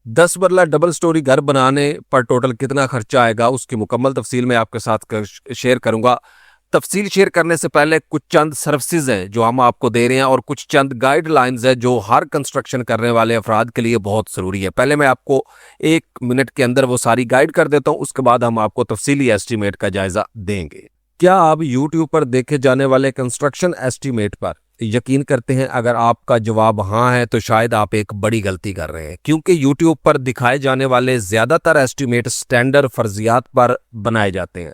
10 मरला double storey घर बनाने पर टोटल कितना खर्चा आएगा, उसकी मुकम्मल तफसील मैं आपके साथ शेयर करूंगा। तफसील शेयर करने से पहले कुछ चंद सर्विसेज हैं जो हम आपको दे रहे हैं और कुछ चंद गाइडलाइंस है जो हर कंस्ट्रक्शन करने वाले अफराद के लिए बहुत ज़रूरी है। पहले मैं आपको 1 मिनट के अंदर वो सारी गाइड कर देता हूँ, उसके बाद हम आपको तफसीली एस्टीमेट का जायजा देंगे। क्या आप यूट्यूब पर देखे जाने वाले कंस्ट्रक्शन एस्टीमेट पर यकीन करते हैं? अगर आपका जवाब हाँ है तो शायद आप एक बड़ी गलती कर रहे हैं, क्योंकि यूट्यूब पर दिखाए जाने वाले ज्यादातर एस्टीमेट स्टैंडर्ड फर्जियात पर बनाए जाते हैं,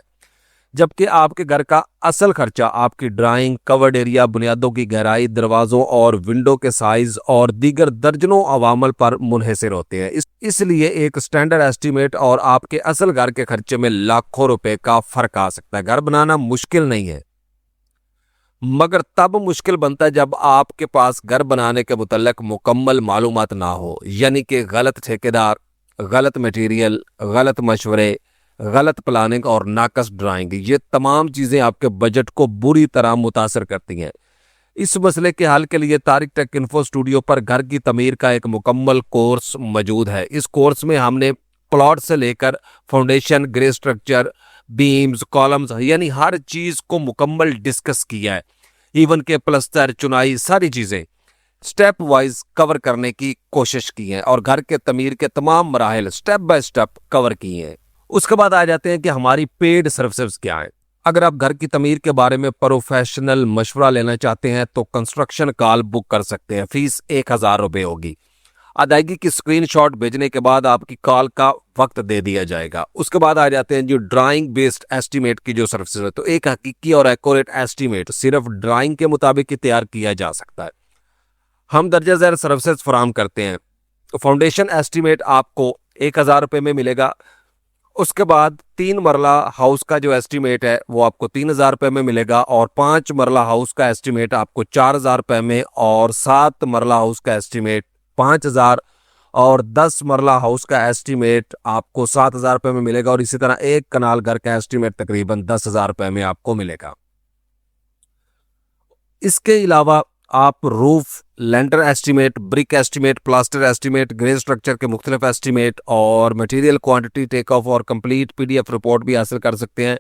जबकि आपके घर का असल खर्चा आपकी ड्राइंग, कवर्ड एरिया, बुनियादों की गहराई, दरवाजों और विंडो के साइज और दीगर दर्जनों अवामल पर मुनहसर होते हैं। इसलिए एक स्टैंडर्ड एस्टीमेट और आपके असल घर के खर्चे में लाखों रुपए का फर्क आ सकता है। घर बनाना मुश्किल नहीं है, मगर तब मुश्किल बनता है जब आपके पास घर बनाने के मुतल्लिक मुकम्मल मालूमात ना हो, यानी कि गलत ठेकेदार, गलत मटेरियल, गलत मशवरे, गलत प्लानिंग और नाकस ड्राइंग। ये तमाम चीज़ें आपके बजट को बुरी तरह मुतासर करती हैं। इस मसले के हल के लिए तारिक टेक इन्फो स्टूडियो पर घर की तमीर का एक मुकम्मल कोर्स मौजूद है। इस कोर्स में हमने प्लॉट से लेकर foundation, grey structure, beams, columns, यानी हर चीज़ को मुकम्मल डिस्कस किया है। इवन के प्लस्तर, चुनाई, सारी चीज़ें स्टेप वाइज कवर करने की कोशिश की है और घर के तमीर के तमाम मराहल स्टेप बाय स्टेप कवर किए हैं। उसके बाद आ जाते हैं कि हमारी पेड सर्विसेज क्या है। अगर आप घर की तमीर के बारे में प्रोफेशनल मशवरा लेना चाहते हैं तो कंस्ट्रक्शन कॉल बुक कर सकते हैं। फीस 1000 रुपये होगी। अदायगी की स्क्रीनशॉट भेजने के बाद आपकी कॉल का वक्त दे दिया जाएगा। उसके बाद आ जाते हैं जो ड्राइंग बेस्ड एस्टीमेट की जो सर्विसेज है। तो एक हकीकी और एक्यूरेट एस्टीमेट सिर्फ ड्राइंग के मुताबिक ही तैयार किया जा सकता है। हम दर्जा ज़ैल सर्विसेज फराम करते हैं। फाउंडेशन एस्टीमेट आपको 1000 रुपये में मिलेगा। उसके बाद 3 मरला हाउस का जो एस्टीमेट है वो आपको 3000 रुपये में मिलेगा और 5 मरला हाउस का एस्टीमेट आपको 4000 रुपये में और 7 मरला हाउस का एस्टीमेट 5000 और 10 मरला हाउस का एस्टीमेट आपको 7000 रुपये में मिलेगा और इसी तरह 1 कनाल घर का एस्टीमेट तकरीबन 10,000 रुपये में आपको मिलेगा। इसके अलावा आप roof, lintel estimate, brick estimate, plaster estimate, grey structure के मुख्तलिफ एस्टीमेट और मटेरियल क्वांटिटी, टेक ऑफ और कंप्लीट PDF रिपोर्ट भी हासिल कर सकते हैं।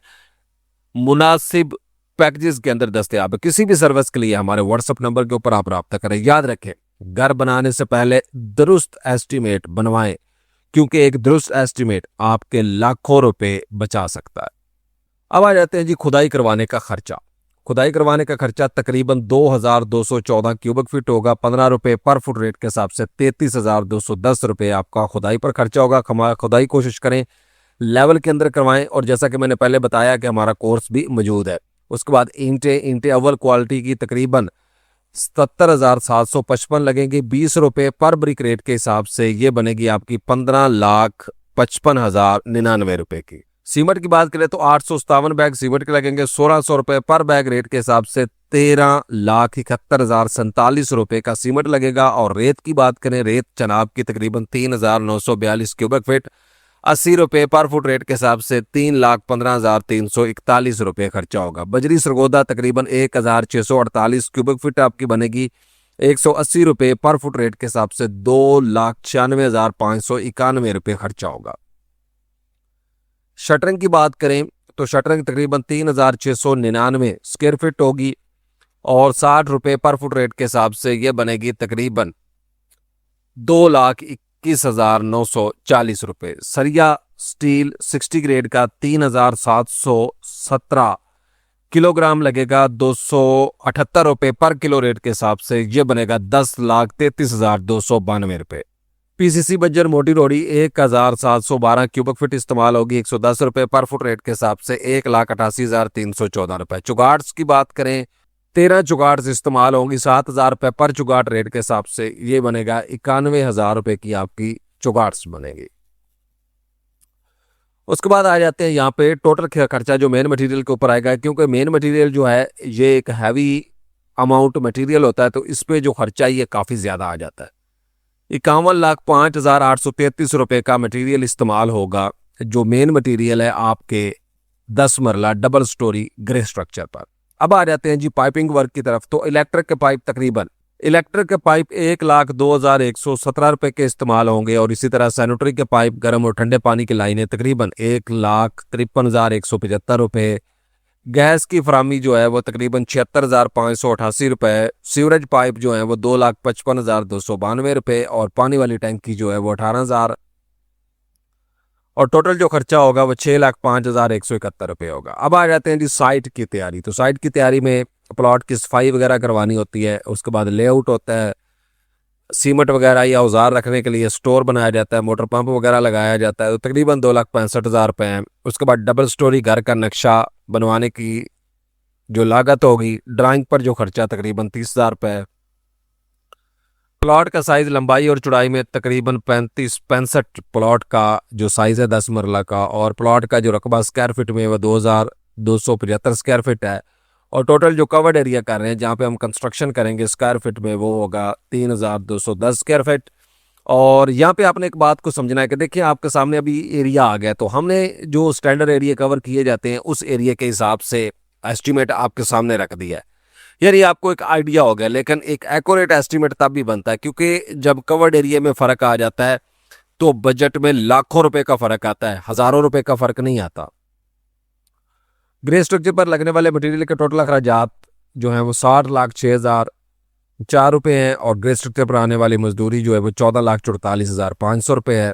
मुनासिब पैकेजेस के अंदर दस्तयाब है। किसी भी सर्विस के लिए हमारे व्हाट्सएप नंबर के ऊपर आप रब्ता करें। याद रखें, घर बनाने से पहले दुरुस्त एस्टीमेट बनवाएं, क्योंकि एक दुरुस्त एस्टीमेट आपके लाखों रुपए बचा सकता है। अब आ जाते हैं जी खुदाई करवाने का खर्चा। खुदाई करवाने का खर्चा तकरीबन 2214 क्यूबिक फीट होगा। 15 रुपये पर फुट रेट के हिसाब से 33,210 रुपये आपका खुदाई पर खर्चा होगा। खुदाई कोशिश करें लेवल के अंदर करवाएं और जैसा कि मैंने पहले बताया कि हमारा कोर्स भी मौजूद है। उसके बाद ईंटें अव्वल क्वालिटी की तकरीबन 77,755 लगेंगी। 20 रुपये पर ब्रिक रेट के हिसाब से ये बनेगी आपकी 15,55,099 रुपये की। सीमेंट की बात करें तो 857 बैग सीमेंट के लगेंगे। 1600 रुपये पर बैग रेट के हिसाब से 13,71,047 रुपये का सीमेंट लगेगा। और रेत की बात करें, रेत चनाब की तकरीबन 3,942 क्यूबिक फीट 80 रुपये पर फुट रेट के हिसाब से 3,15,341 रुपये खर्चा होगा। बजरी सरगोदा तकरीबन 1,648 क्यूबिक फीट आपकी बनेगी 180 रुपये पर फुट रेट के हिसाब से 2,96,591 रुपये खर्चा होगा। शटरिंग की बात करें तो शटरिंग तकरीबन 3,699 स्क्वायर फीट होगी और 60 रुपये पर फुट रेट के हिसाब से यह बनेगी तकरीबन 2,21,940 रुपये। सरिया स्टील 60 ग्रेड का 3,717 किलोग्राम लगेगा 278 रुपये पर किलो रेट के हिसाब से यह बनेगा 10,33,292 रुपये। PCC बज्जर मोटी रोड़ी 1,712 क्यूबिक फीट इस्तेमाल होगी 110 रुपये पर फुट रेट के हिसाब से 1,88,314 रुपये। चुगाट्स की बात करें 13 चुगाट्स इस्तेमाल होंगी 7,000 रुपये पर चुगाट रेट के हिसाब से ये बनेगा 91,000 रुपये की आपकी चुगाट्स बनेगी। उसके बाद आ जाते हैं यहाँ पे टोटल खर्चा जो मेन मटेरियल के ऊपर आएगा, क्योंकि मेन मटेरियल जो है ये एक हैवी अमाउंट मटेरियल होता है तो इस पे जो खर्चा ये काफ़ी ज़्यादा आ जाता है। 51,05,833 रुपये का मटेरियल इस्तेमाल होगा जो मेन मटेरियल है आपके 10 मरला डबल स्टोरी ग्रे स्ट्रक्चर पर। अब आ जाते हैं जी पाइपिंग वर्क की तरफ। तो इलेक्ट्रिक के पाइप तकरीबन इलेक्ट्रिक के पाइप 1,02,117 रुपये के इस्तेमाल होंगे और इसी तरह सैनिटरी के पाइप गर्म और ठंडे पानी की लाइनें तकरीबन 1,53,175 रुपये। गैस की फरामी जो है वो तकरीबन 76,588 रुपये। सीवरेज पाइप जो है वो 2,55,292 रुपये और पानी वाली टैंकी जो है वो 18,000 और टोटल जो खर्चा होगा वो 6,05,171 रुपये होगा। अब आ जाते हैं जी साइट की तैयारी। तो साइट की तैयारी में प्लॉट की सफाई वगैरह करवानी होती है, उसके बाद लेआउट होता है, सीमेंट वगैरह या औजार रखने के लिए स्टोर बनाया जाता है, मोटर पंप वगैरह लगाया जाता है, तो तकरीबन 2,65,000 रुपये हैं। उसके बाद डबल स्टोरी घर का नक्शा बनवाने की जो लागत होगी, ड्राइंग पर जो खर्चा तकरीबन 30,000 रुपये है। प्लॉट का साइज़ लंबाई और चौड़ाई में तकरीबन 65 प्लॉट का जो साइज़ है 10 मरला का, और प्लॉट का जो रकबा स्क्वायर फीट में वो 2,275 स्क्वायर फीट है। और टोटल जो कवर्ड एरिया कर रहे हैं जहाँ पे हम कंस्ट्रक्शन करेंगे स्क्वायर फीट में वो होगा 3,210 स्क्वायर फीट। और यहाँ पे आपने एक बात को समझना है कि देखिए आपके सामने अभी एरिया आ गया, तो हमने जो स्टैंडर्ड एरिया कवर किए जाते हैं उस एरिया के हिसाब से एस्टीमेट आपके सामने रख दिया है। यार ये आपको एक आइडिया हो गया, लेकिन एक एक्यूरेट एस्टीमेट तब भी बनता है क्योंकि जब कवर्ड एरिया में फ़र्क आ जाता है तो बजट में लाखों रुपए का फ़र्क आता है, हज़ारों रुपए का फ़र्क नहीं आता। ग्रे स्ट्रक्चर पर लगने वाले मटेरियल के टोटल अखराजात जो हैं वो 60,06,004 रुपये हैं और ग्रे स्ट्रक्चर पर आने वाली मजदूरी जो है वो 14,44,500 रुपये है।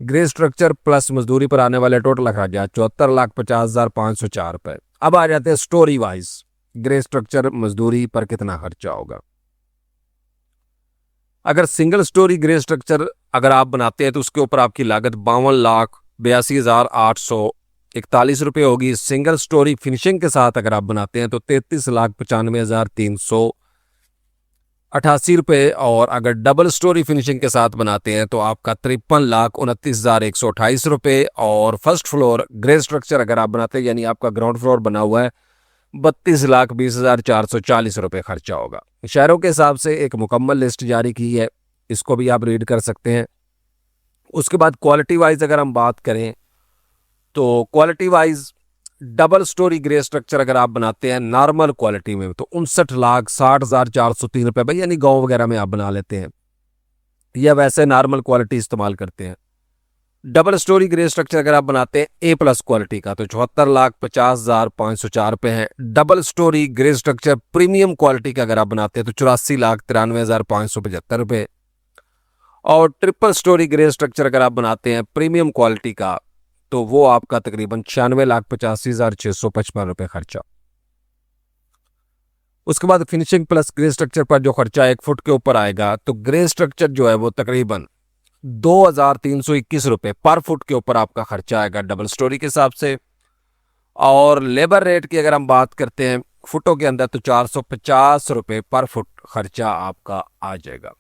ग्रे स्ट्रक्चर प्लस मजदूरी पर आने वाले टोटल अखराजात 74,50,504 रुपये। अब आ जाते हैं स्टोरी वाइज ग्रे स्ट्रक्चर मजदूरी पर कितना खर्चा होगा। अगर सिंगल स्टोरी ग्रे स्ट्रक्चर अगर आप बनाते हैं तो उसके ऊपर आपकी लागत 52,82,841 रुपये होगी। सिंगल स्टोरी फिनिशिंग के साथ अगर आप बनाते हैं तो 33,95,388 रुपये, और अगर डबल स्टोरी फिनिशिंग के साथ बनाते हैं तो आपका 53,29,128 रुपये। और फर्स्ट फ्लोर ग्रे स्ट्रक्चर अगर आप बनाते हैं यानी आपका ग्राउंड फ्लोर बना हुआ है 32,20,440 रुपये खर्चा होगा। शहरों के हिसाब से एक मुकम्मल लिस्ट जारी की है, इसको भी आप रीड कर सकते हैं। उसके बाद क्वालिटी वाइज अगर हम बात करें तो quality wise double storey grey structure अगर आप बनाते हैं नॉर्मल क्वालिटी में तो 59,60,403 रुपये भाई, यानी गाँव वगैरह में आप बना लेते हैं या वैसे नॉर्मल क्वालिटी इस्तेमाल करते हैं। डबल स्टोरी ग्रे स्ट्रक्चर अगर आप बनाते हैं ए प्लस क्वालिटी का तो 74,50,504 रुपये हैं। Double storey grey structure premium quality का अगर आप बनाते हैं तो 84,93,575 रुपये। और ट्रिपल स्टोरी ग्रे स्ट्रक्चर अगर आप बनाते हैं प्रीमियम क्वालिटी का तो वो आपका तकरीबन 96,85,655 रुपये खर्चा। उसके बाद फिनिशिंग प्लस ग्रे स्ट्रक्चर पर जो खर्चा 1 फुट के ऊपर आएगा तो ग्रे स्ट्रक्चर जो है वो तकरीबन 2,321 रुपये पर फुट के ऊपर आपका खर्चा आएगा डबल स्टोरी के हिसाब से। और लेबर रेट की अगर हम बात करते हैं फुटों के अंदर तो 450 रुपये पर फुट खर्चा आपका आ जाएगा।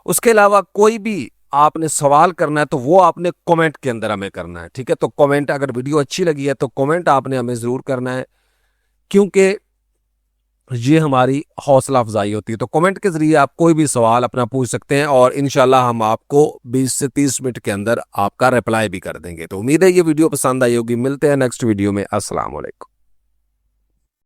उसके अलावा कोई भी आपने सवाल करना है तो वो आपने कमेंट के अंदर हमें करना है, ठीक है। तो कमेंट अगर वीडियो अच्छी लगी है तो कमेंट आपने हमें ज़रूर करना है क्योंकि ये हमारी हौसला अफजाई होती है। तो कमेंट के ज़रिए आप कोई भी सवाल अपना पूछ सकते हैं और इंशाल्लाह हम आपको 20 से 30 मिनट के अंदर आपका रिप्लाई भी कर देंगे। तो उम्मीद है ये वीडियो पसंद आई होगी। मिलते हैं नेक्स्ट वीडियो में। अस्सलाम वालेकुम।